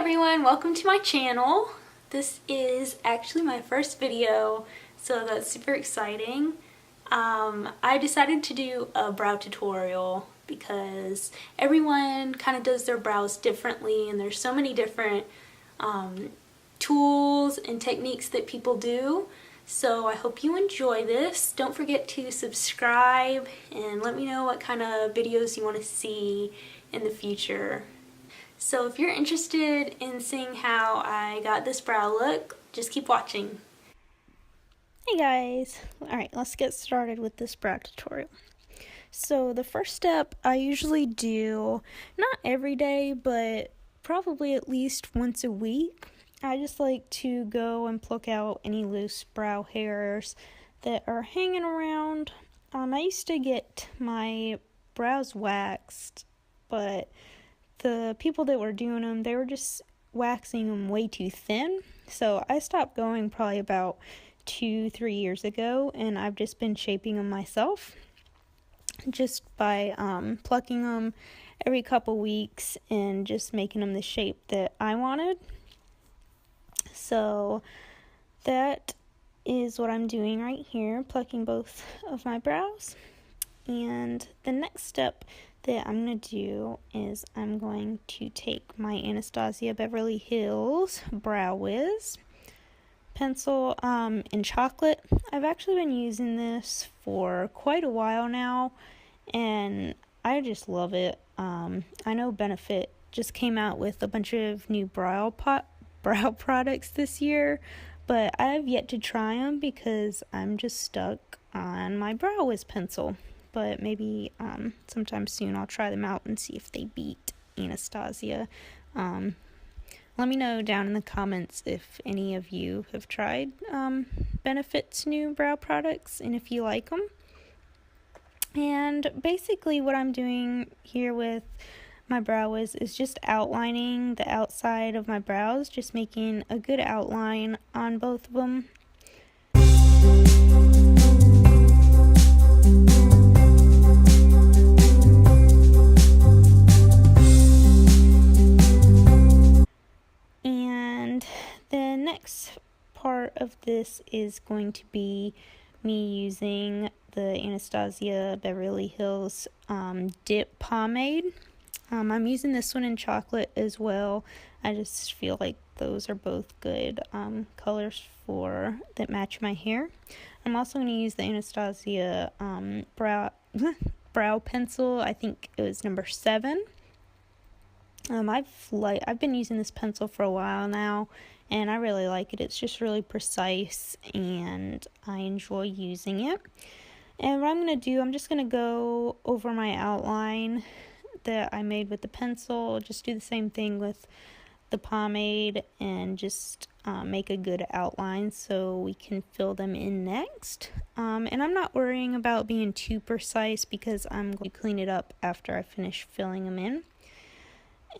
everyone, welcome to my channel. This is actually my first video, so that's super exciting. I decided to do a brow tutorial because everyone kind of does their brows differently, and there's so many different tools and techniques that people do. So I hope you enjoy this. Don't forget to subscribe and let me know what kind of videos you want to see in the future. So if you're interested in seeing how I got this brow look, just keep watching. Hey guys! Alright, let's get started with this brow tutorial. So the first step I usually do, not every day, but probably at least once a week. I just like to go and pluck out any loose brow hairs that are hanging around. I used to get my brows waxed, but the people that were doing them, they were just waxing them way too thin. So I stopped going probably about 2-3 years ago, and I've just been shaping them myself just by plucking them every couple weeks and just making them the shape that I wanted. So that is what I'm doing right here, plucking both of my brows. And the next step that I'm going to do is I'm going to take my Anastasia Beverly Hills Brow Wiz pencil in chocolate. I've actually been using this for quite a while now, and I just love it. I know Benefit just came out with a bunch of new brow products this year, but I've yet to try them because I'm just stuck on my Brow Wiz pencil. But maybe sometime soon I'll try them out and see if they beat Anastasia. Let me know down in the comments if any of you have tried Benefit's new brow products and if you like them. And basically what I'm doing here with my Brow Wiz is just outlining the outside of my brows, just making a good outline on both of them. And the next part of this is going to be me using the Anastasia Beverly Hills Dip Pomade. I'm using this one in chocolate as well. I just feel like those are both good colors that match my hair. I'm also going to use the Anastasia brow pencil. I think it was number 7. I've been using this pencil for a while now, and I really like it. It's just really precise, and I enjoy using it. And what I'm going to do, I'm just going to go over my outline that I made with the pencil, just do the same thing with the pomade, and just make a good outline so we can fill them in next. And I'm not worrying about being too precise because I'm going to clean it up after I finish filling them in.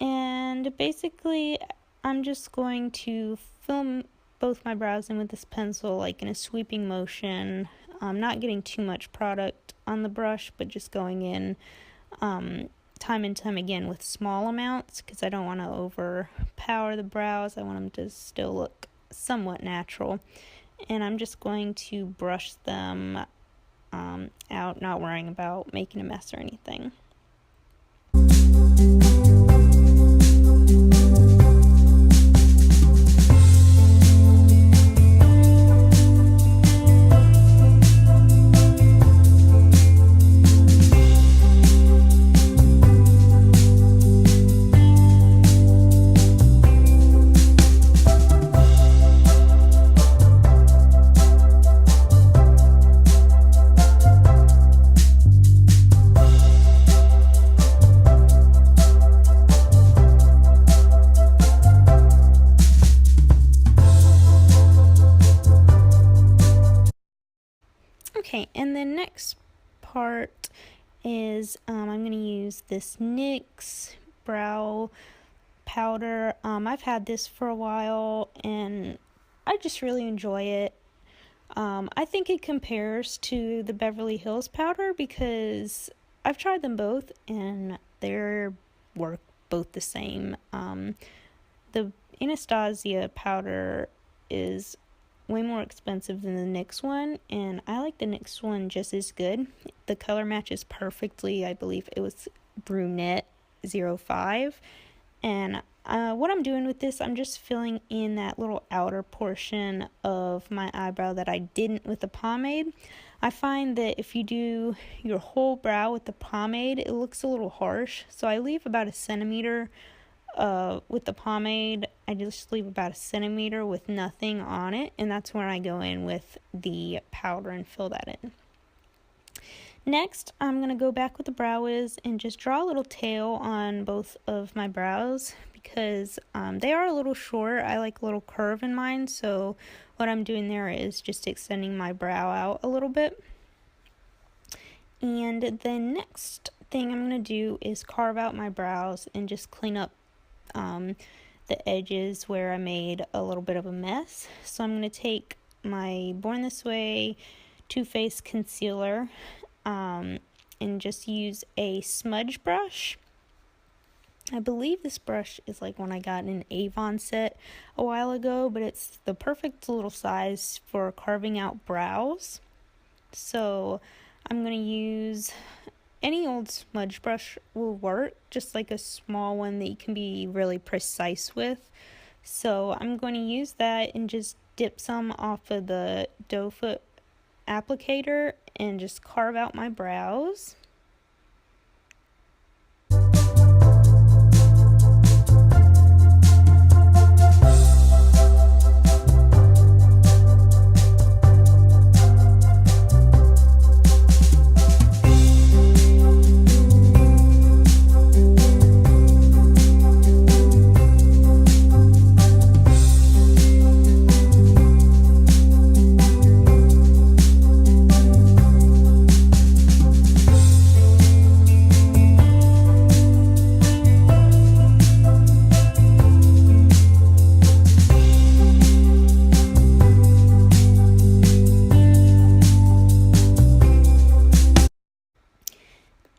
And basically I'm just going to fill both my brows in with this pencil, like in a sweeping motion. I'm not getting too much product on the brush, but just going in time and time again with small amounts because I don't want to overpower the brows. I want them to still look somewhat natural. And I'm just going to brush them out, not worrying about making a mess or anything. Okay, and the next part is I'm going to use this NYX brow powder. I've had this for a while, and I just really enjoy it. I think it compares to the Beverly Hills powder because I've tried them both, and they work both the same. the Anastasia powder is way more expensive than the NYX one, and I like the NYX one just as good. The color matches perfectly. I believe it was Brunette 05. And what I'm doing with this, I'm just filling in that little outer portion of my eyebrow that I didn't with the pomade. I find that if you do your whole brow with the pomade, it looks a little harsh. So I leave about 1 centimeter with the pomade. I just leave about 1 centimeter with nothing on it, and that's where I go in with the powder and fill that in. Next, I'm going to go back with the Brow Wiz and just draw a little tail on both of my brows because they are a little short. I like a little curve in mine, so what I'm doing there is just extending my brow out a little bit. And the next thing I'm going to do is carve out my brows and just clean up the edges where I made a little bit of a mess. So I'm going to take my Born This Way Too Faced concealer and just use a smudge brush. I believe this brush is like one I got in an Avon set a while ago, but it's the perfect little size for carving out brows. So I'm going to use any old smudge brush will work, just like a small one that you can be really precise with. So I'm going to use that and just dip some off of the doe foot applicator and just carve out my brows.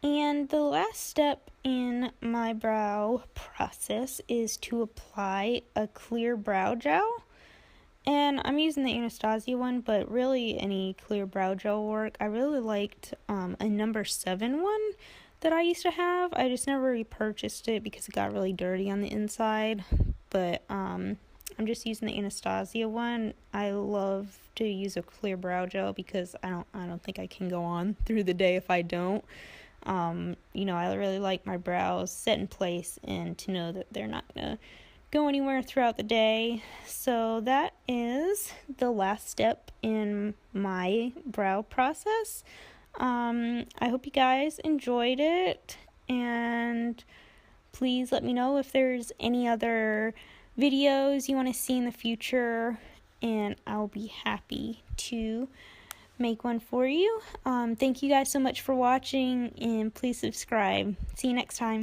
And the last step in my brow process is to apply a clear brow gel. And I'm using the Anastasia one, but really any clear brow gel will work. I really liked a number 7 one that I used to have. I just never repurchased it because it got really dirty on the inside. But I'm just using the Anastasia one. I love to use a clear brow gel because I don't think I can go on through the day if I don't. I really like my brows set in place and to know that they're not gonna go anywhere throughout the day. So that is the last step in my brow process. I hope you guys enjoyed it, and please let me know if there's any other videos you want to see in the future, and I'll be happy to make one for you. Thank you guys so much for watching, and please subscribe. See you next time.